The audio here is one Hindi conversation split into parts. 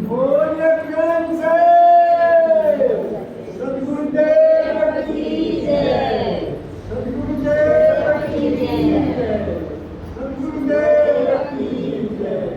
बोलिए प्रेम से सद्गुरुदेव की जय, सद्गुरुदेव की जय, सद्गुरुदेव की जय।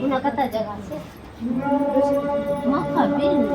Una kata jaga sih, maka bini.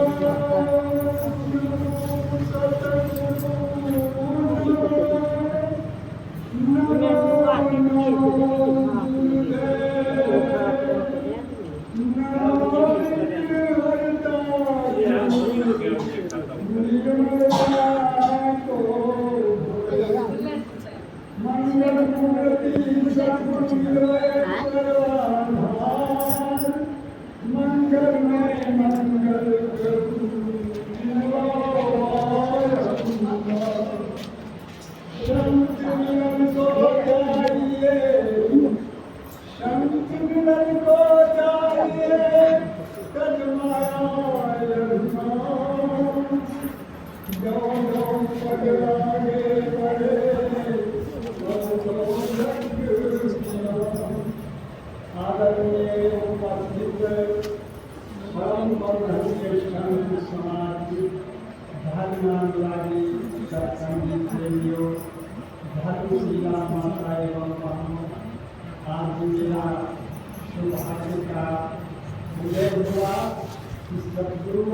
सद्गुरु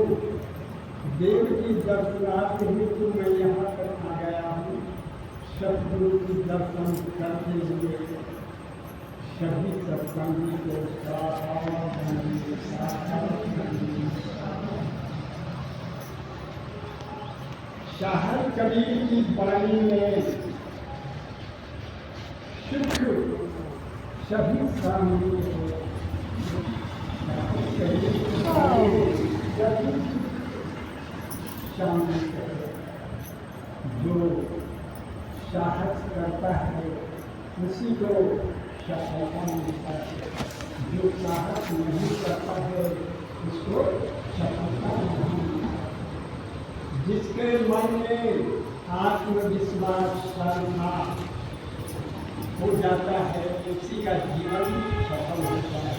देव की दर्शनार्थ हेतु मैं यहाँ पर आ गया हूँ। सद्गुरु की दर्शन करते हुए सभी सत्संगी को शाहर कबीर की वाणी में सुख सभी शामिल हो। जो साहस करता है उसी को सफलता मिलता है, जो साहस नहीं करता है उसको सफलता नहीं मिलता। जिसके मन में आत्मविश्वास श्रद्धा हो जाता है उसी का जीवन सफल होता है।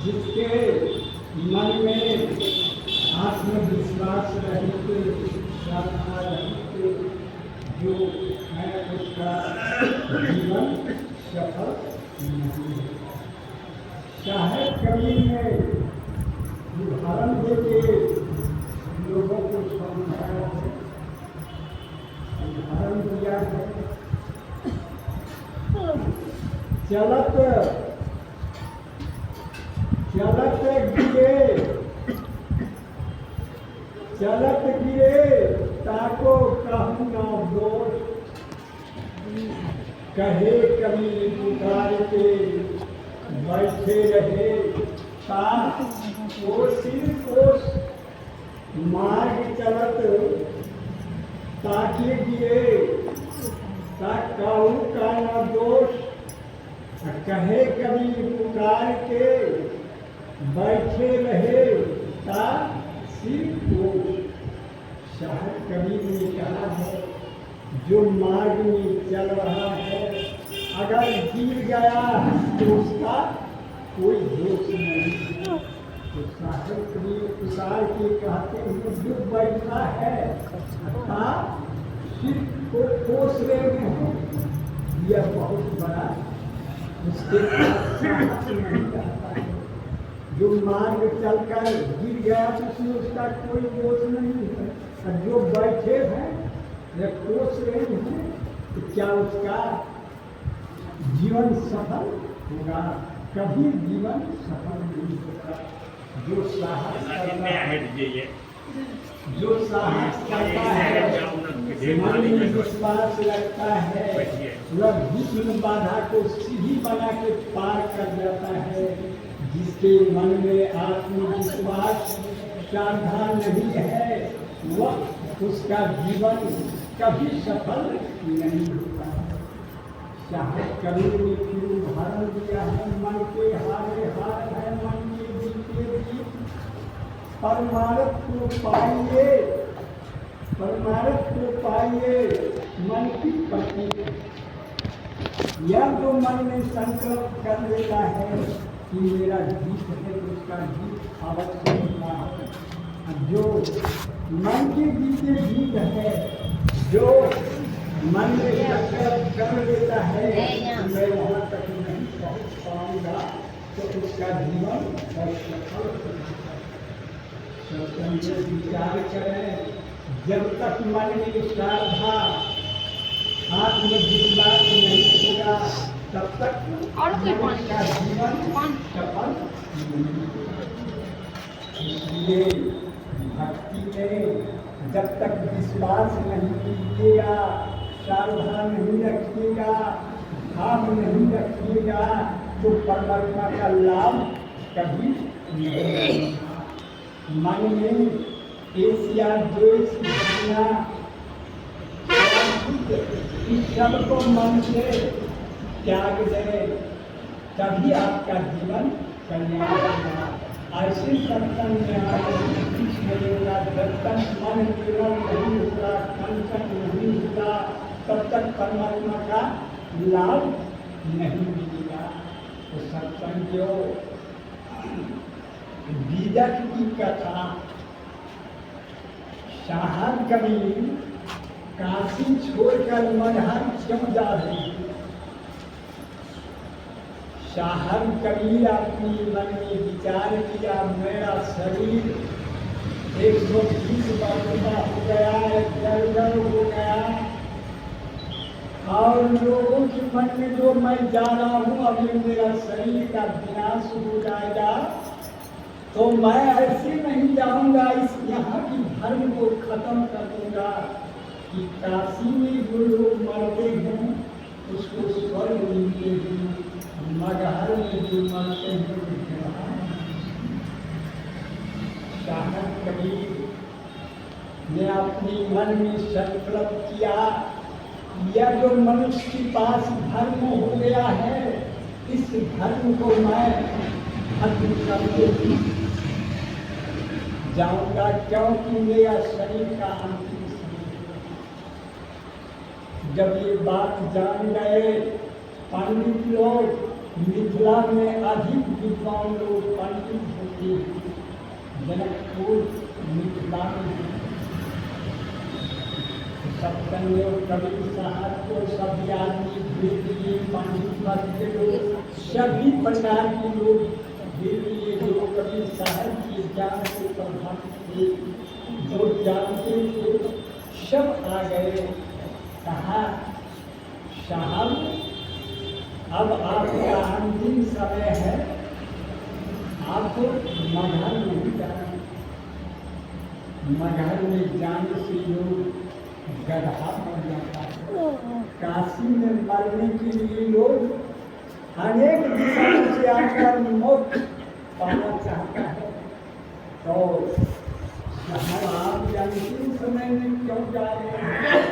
जिसके मन में आत्मविश्वास रहित श्रद्धा रहित जो है उसका जीवन सफल नहीं है। चाहे कभी ने उदाहरण देके लोगों को समझाया है, उदाहरण दिया है। चलत गिरे ताको कहूँ ना दोष, कहे कभी पुकार के बैठे रहे कोस मार्ग चलत ताके गिरे ता कहूँ का न दोष, कहे कभी पुकार के बैठे रहे ता सिर दोष। शाहर कबीर ने कहा है जो मार्ग में चल रहा है अगर गिर गया तो उसका कोई दोष नहीं। तो शाहर कबीर पुकार के कहते हैं जो बैठा है अर्थात सिर को कोसरे में है, यह बहुत बड़ा उसके साहस नहीं रहता है। जो मार्ग चलकर गिर गया तो उसमें उसका कोई दोष नहीं है। और जो बैठे हैं या कोस रहे हैं तो क्या उसका जीवन सफल होगा? कभी जीवन सफल नहीं होगा। जो साहस करता है, जो साहस करता है, मन में विश्वास रखता है, वह विघ्न बाधा को सीधी बना के पार कर जाता है। जिसके मन में आत्मविश्वास श्रद्धा नहीं है वह उसका जीवन कभी सफल नहीं होता। चाहे कबीर ने फिर उदाहरण दिया है, मन के हारे हार है, मन के जीते जीत। परमार्थ को पाइए, परमार्थ को पाइए, मन की पत्नी। यह जो मन में संकल्प कर लेता है कि मेरा जीत है तो उसका जीत अवश्य होता है। जो मन के जीते जीत है, जो मन में संकल्प कर लेता है कि मैं वहाँ तक नहीं पहुँच पाऊँगा तो उसका जीवन असफल होता है। तो विचार करें, जब तक मन में श्रद्धा आत्मविश्वास नहीं होगा तब तक का जीवन सफल नहीं होगा। इसलिए भक्ति में जब तक विश्वास नहीं कीजिएगा, श्रद्धा नहीं रखिएगा, भाव नहीं रखिएगा तो परमात्मा का लाभ कभी नहीं होगा। मन में एशिया द्वेष भावना इस सब को मन से त्याग दें, तभी आपका जीवन कल्याण होगा। ऐसे सत्संग में आएगा, जब तक मन निर्मल नहीं होगा, कंचन नहीं होगा, तब तक परमात्मा का लाभ नहीं मिलेगा। तो सत्संगियों, विदक की कथा, साहब कबीर काशी छोड़कर मगहर क्यों जा रहे हैं? साहब कबीर अपनी मन में विचार किया, मेरा शरीर 120 वर्ष का हो गया है, जर्जर हो गया, और लोगों के मन में जो मैं जा रहा हूँ अभी मेरा शरीर का विनाश हो जाएगा, तो मैं ऐसे नहीं जाऊंगा, इस यहाँ की धर्म को खत्म कर दूंगा कि काशी में जो लोग मरते हैं उसको स्वर्ग मिलते हैं, मगहर में जो मरते हैं। साहब कबीर ने अपने मन में संकल्प किया, यह जो मनुष्य के पास धर्म हो गया है, इस धर्म को मैं खत्म करके जाऊंगा, क्योंकि मेरा शरीर का अंतिम जब ये बात जान गए पंडित लोग, मिथिला में अधिक विद्वान लोग पंडित होते हैं, जनकपुर मिथिला में सत्संग कबीर साहब को सभी आदमी भेज दिए, पंडित वर्ग के लोग, सभी प्रकार के लोग भेज दिए जो कबीर साहब के ज्ञान को प्रभावित थे, जो जानते थे, सब आ गए। कहा, साहब अब आपका अंतिम समय है, आपको मगहर नहीं जाना। मगहर में जाने से लोग गधा बन जाता है। काशी में मरने के लिए लोग अनेक दिशाओं से आकर मोक्ष पाना चाहता है। तो आप अंतिम समय में क्यों जा रहे हैं?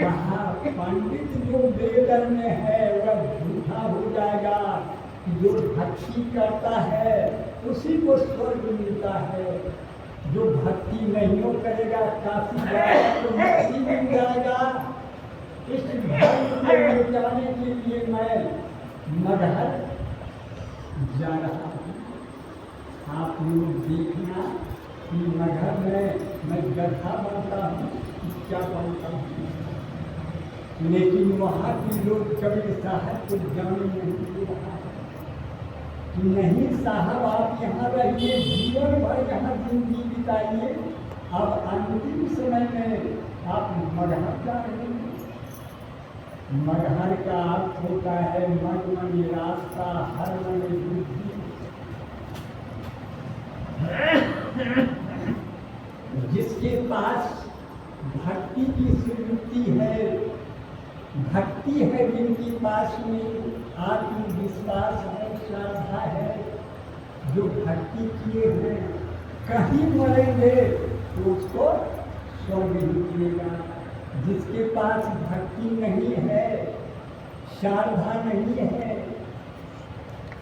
कहा, पंडित जो वेदर में है वह झूठा हो जाएगा, जो भक्ति करता है उसी को स्वर्ग मिलता है, जो भक्ति नहीं करेगा काशी जाएगा तो मुक्ति मिल जाएगा। इस धर्म को मिटाने के लिए मैं मगहर जा रहा हूँ। आप लोग देखना कि मगहर में मैं गधा बनता हूँ, क्या बनता हूँ, लेकिन वहाँ के लोग कबीर साहब को जाने नहीं दे रहा है कि नहीं साहब आप यहाँ रहिए, जीवन भर यहाँ जिंदगी बिताइए, अब अंतिम समय में आप मगहर जा रहे हैं। मगहर का अर्थ होता है मन मन रास्ता, हर मन बुद्धि। जिसके पास भक्ति की स्मृति है, भक्ति है, जिनके पास में आत्मविश्वास है, श्रद्धा है, जो भक्ति किए हैं, कहीं मरेंगे तो उसको स्वर्ग ही मिलेगा। जिसके पास भक्ति नहीं है, श्रद्धा नहीं है,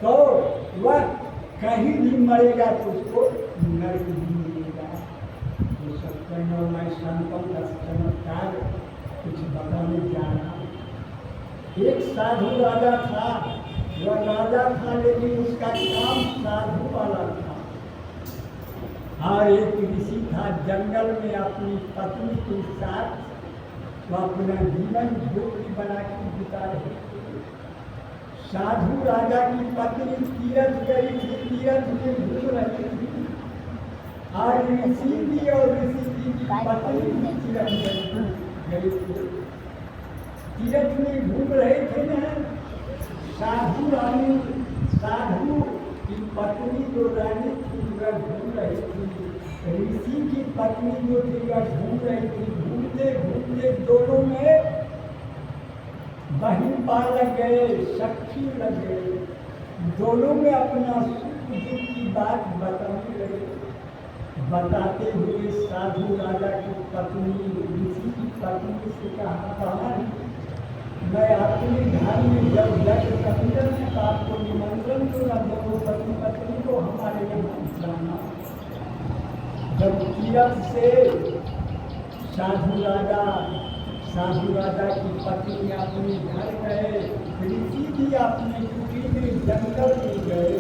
तो वह कहीं भी मरेगा तो उसको नरक भी मिलेगा। तो सत्संग और मैं संतों का चमत्कार कुछ बताने जा रहा हूँ। एक साधु राजा था, वह राजा था लेकिन उसका काम साधु वाला था। और एक ऋषि था, जंगल में अपनी पत्नी के साथ वह अपना जीवन झोपड़ी बना के बिता रहे थे। साधु राजा की पत्नी तीरथ गई थी, तीरथ में घूम रही थी। और ऋषि भी और ऋषि की पत्नी भी तीरथ गई थी। तीरथ में घूम रहे थे ना, साधु रानी, साधु की पत्नी जो रानी थी वह घूम रही थी, ऋषि की पत्नी जो थी वह घूम रही थी। घूमते घूमते दोनों में बहन पार लग गए, सखी लग गए। दोनों में अपना सुख दुख की बात बताने लगे। बताते हुए साधु राजा की पत्नी ऋषि की पत्नी से कहा, मैं अपने घर में जब यज्ञ सम्मेलन में आपको निमंत्रण दूंगा, दोनों पति पत्नी को हमारे यहाँ जाना। जब तीरथ से साधु राजा की पत्नी अपने घर गए, ऋषि भी अपने कुटीर में जंगल में गए,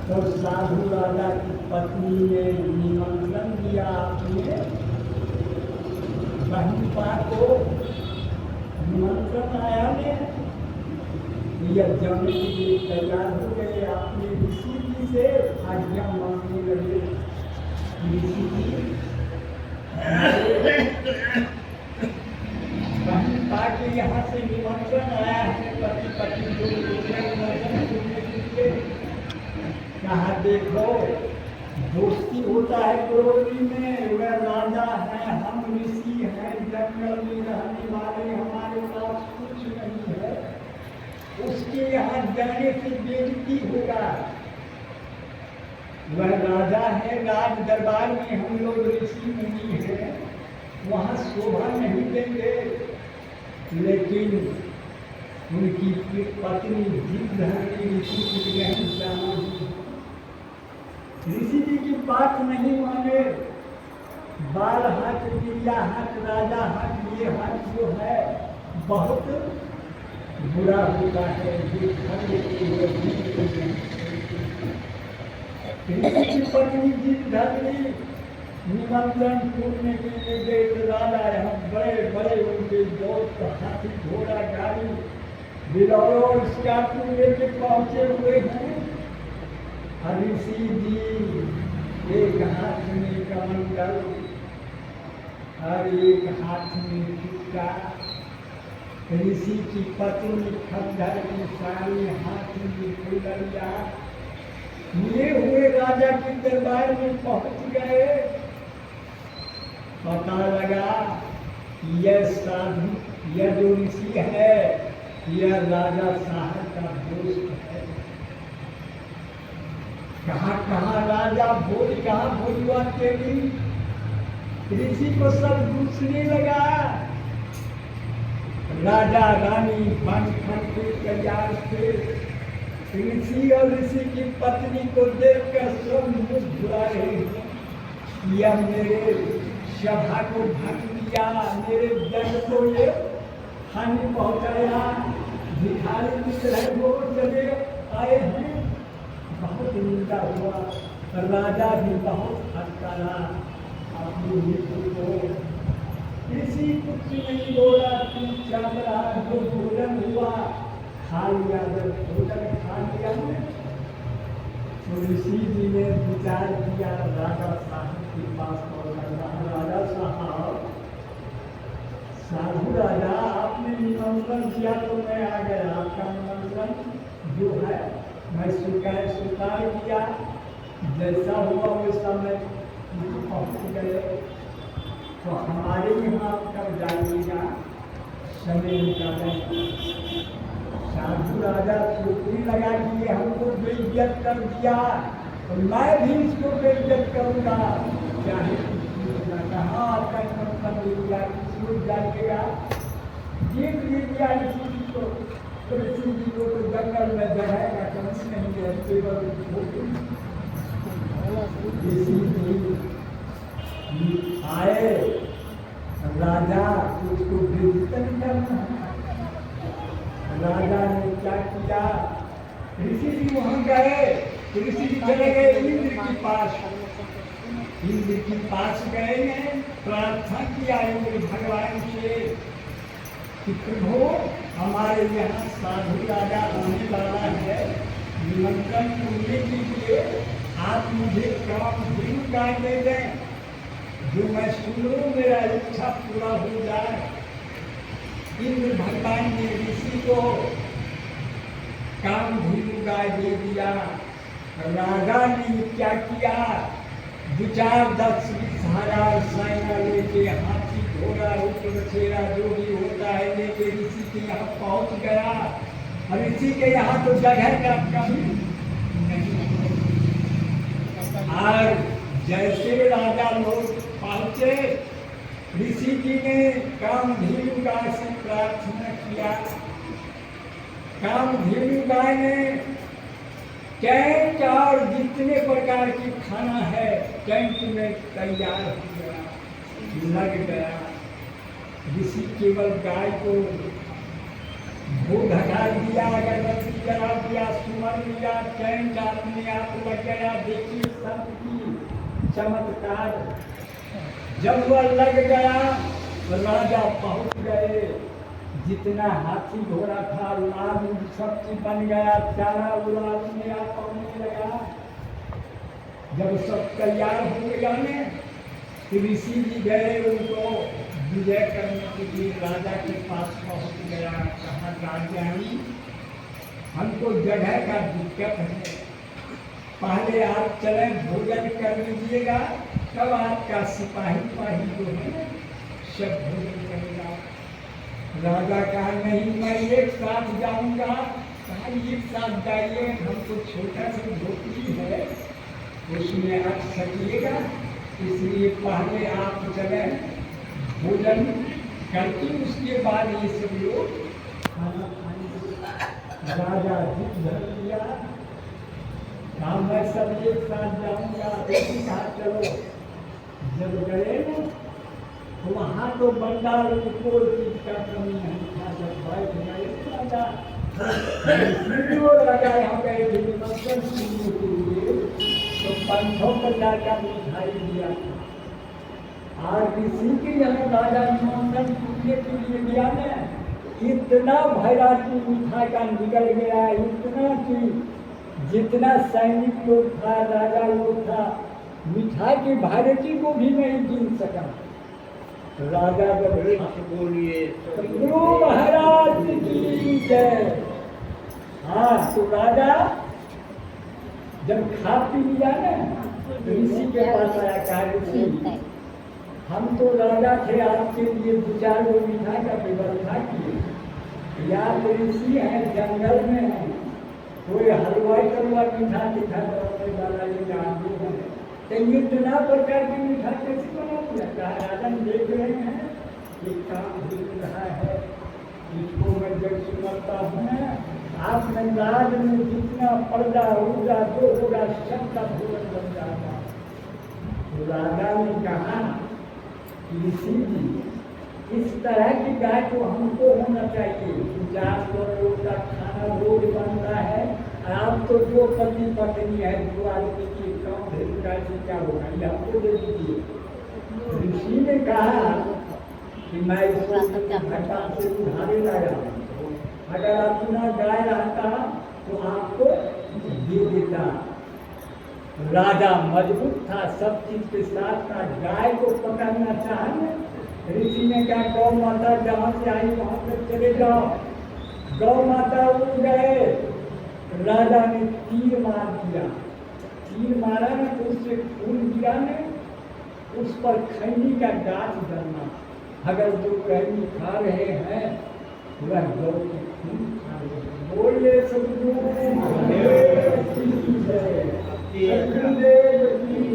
तो साधु राजा की पत्नी ने निमंत्रण दिया अपने बहनपा को। निमंत्रण आया ने यह जाने के लिए तैयार हो गए, अपने ऋषि जी से आज्ञा मांगने लगे। ऋषि जी बहनपा के यहाँ से निमंत्रण आया है, पति पत्नी को निमंत्रण सुनने के लिए। कहा देखो, दोस्ती होता है पड़ोसी में, वह राजा है, हम ऋषि हैं, जंगल में रहने वाले, हमारे पास कुछ नहीं है, उसके यहाँ जाने से बेइज्जती होगा। वह राजा है, राज दरबार में हम लोग ऋषि मुनि हैं, वहाँ शोभा नहीं देंगे। लेकिन उनकी पत्नी जिद धरनी, ऋषि की नहीं जाना। ऋषि जी की बात नहीं माने, बाल हाथ, गिरिया हाथ, राजा हाथ, ये हाथ जो है बहुत बुरा होता है। ऋषि की पत्नी जिद धरनी, निमंत्रण पूरने के लिए गए। राजा यहाँ बड़े बड़े उनके दोस्त हाथी घोड़ा गाड़ी बिलोरो स्कॉर्पियो लेके पहुँचे हुए हैं। ऋषि जी एक हाथ में कमंडल और एक हाथ में टिक्का, ऋषि की पत्नी खंडहर की साड़ी, हाथ में फुलरिया लिए हुए राजा के दरबार में पहुंच गए। पता लगा यह साधु, यह जो ऋषि है, यह राजा साहब का दोस्त है। कहाँ कहाँ राजा भोज, कहाँ भोजवा तेरी। ऋषि को सब दूसरे लगा। राजा रानी बन ठन के तैयार थे। ऋषि और ऋषि की पत्नी को देखकर सब मुख घुरा रहे हैं। यह मेरे सभा को ढक दिया, मेरे दल को ये हानि पहुंचाया, भिखारी की तरह वो चले आए हैं। बहुत निंदा हुआ, राजा भी बहुत हटकारा अपनी मृत्यु को। ऋषि कुछ नहीं बोला, चुपचाप रहा। जो भोजन हुआ खा लिया, जब भोजन खा लिया तो ऋषि जी ने विचार किया, राजा साहब के पास पहुंचा। राजा साहब, साधु राजा, आपने निमंत्रण किया तो मैं आ गया। आपका निमंत्रण जो है मैं स्वीकार किया, जैसा हुआ वैसा मैं पहुँच गए। तो हमारे यहाँ कब जाइएगा, समय निकालें। साधु राजा चोटी लगा कि हमको बेइज्जत कर दिया, और मैं भी इसको बेइज्जत करूँगा, चाहे कहाँ आपका मतलब दे दिया, किसी जाएगा जीत लीजिए ऋषि को, तो ऋषि जी को तो जंगल में जगाएगा, कभी नहीं है केवल ऋषि जी आए, राजा उसको बेइज्जत करना। राजा ने क्या किया, ऋषि जी वहां गए, ऋषि जी चले गए इंद्र के पास। इंद्र के पास गए ने प्रार्थना किया इंद्र भगवान से कि प्रभु हमारे यहाँ साधु राजा आने वाला है, निमंत्रण करने के लिए आप मुझे काम दिन का दे दें, जो मैं सुनूं मेरा इच्छा पूरा हो जाए। इंद्र भगवान ने ऋषि को काम धीरू गाय दे दिया। राजा ने क्या किया, 2-4-10 हजार सेना लेके, हाथी घोड़ा बछेरा जो भी होता है लेके ऋषि के यहाँ पहुंच गया। ऋषि के यहाँ तो जगह का कमी नहीं। और जैसे राजा लोग पहुंचे, ऋषि जी ने कामधेनु गाय से प्रार्थना किया। कामधेनु गाय ने टेंट और जितने प्रकार की खाना है टेंट में तैयार हो गया, लग गया। ऋषि केवल गाय को भोग हटा दिया, अगरबत्ती जला दिया, सुमन लिया, टेंट अपने आप लग गया। देखिए सबकी चमत्कार। जब वह लग गया तो राजा पहुंच गए, जितना हाथी घोड़ा था लाल सब चीज बन गया, चारा उलाल में आप पहुंचने लगा। जब सब तैयार हो गया ने, ऋषि जी गए उनको विजय करने के लिए राजा के पास पहुंच गया। कहा राजा हमको जगह का दिक्कत है, पहले आप चले भोजन कर लीजिएगा, तब आपका सिपाही जो है सब भोजन करेगा। राजा कहा नहीं मैं एक साथ जाऊंगा। कहा एक साथ जाइए, हमको छोटा सा झोपड़ी है उसमें आप सकिएगा, इसलिए पहले आप चले भोजन करके उसके बाद ये सब लोग खाना खाएंगे। राजा जिद धर लिया, कहा मैं सब एक साथ जाऊंगा। कहा चलो। जब गए ना तो वहाँ तो बंगाल की कोई चीज का कमी नहीं था। जब बैठ गए राजा यहाँ गए थे निमंत्रण सुनने के लिए, तो 500 प्रकार का मिठाई दिया था। और ऋषि के यहाँ राजा निमंत्रण सुनने के लिए गया ना, इतना वैरायटी मिठाई का निकल गया, इतना कि जितना सैनिक लोग था, राजा लोग था, मिठाई की वैरायटी को भी नहीं गिन सका। राजा जब बोलिए गुरु महाराज की जय। हाँ, तो राजा जब खा पी लिया ना, ऋषि के पास आया, कहा ऋषि हम तो राजा थे, आपके लिए 2-4 गो मिठाई का व्यवस्था किए। या तो ऋषि है जंगल में है, कोई हलवाई तलवाई मिठाई दिखा करने वाला ये आदमी है, तो ये इतना प्रकार की मिठाई कैसे बना दिया। कहा राजा देख रहे हैं एक काम हो रहा है, इसको मैं जब सुनता हूँ आपने राज में जितना पर्दा होगा जो होगा सबका भोजन बन जाता। तो राजा ने कहा ऋषि जी इस तरह की गाय तो हमको होना चाहिए। 400 लोग का खाना रोज बनता है, आप तो जो पति पत्नी है जो आदमी की काम भेजगाय से क्या होगा, ये हमको दे दीजिए। ऋषि ने कहा कि मैं इसको भगवान से उधारे लाया, अगर अपना गाय रहता तो आपको दे देता। राजा मजबूत था, सब चीज के साथ था, गाय को पकड़ना चाहे। ऋषि ने कहा गौ माता जहाँ से आई वहां तक चले जाओ। गौ माता उड़ गए, राजा ने तीर मार दिया। तीर मारा ना तो उससे खून गिरा ने, उस पर खैनी का गाछ डलना। अगर जो खैनी खा रहे हैं वह गौ के खून खा रहे हैं। बोलिए सदगुरु सद्गुरुदेव की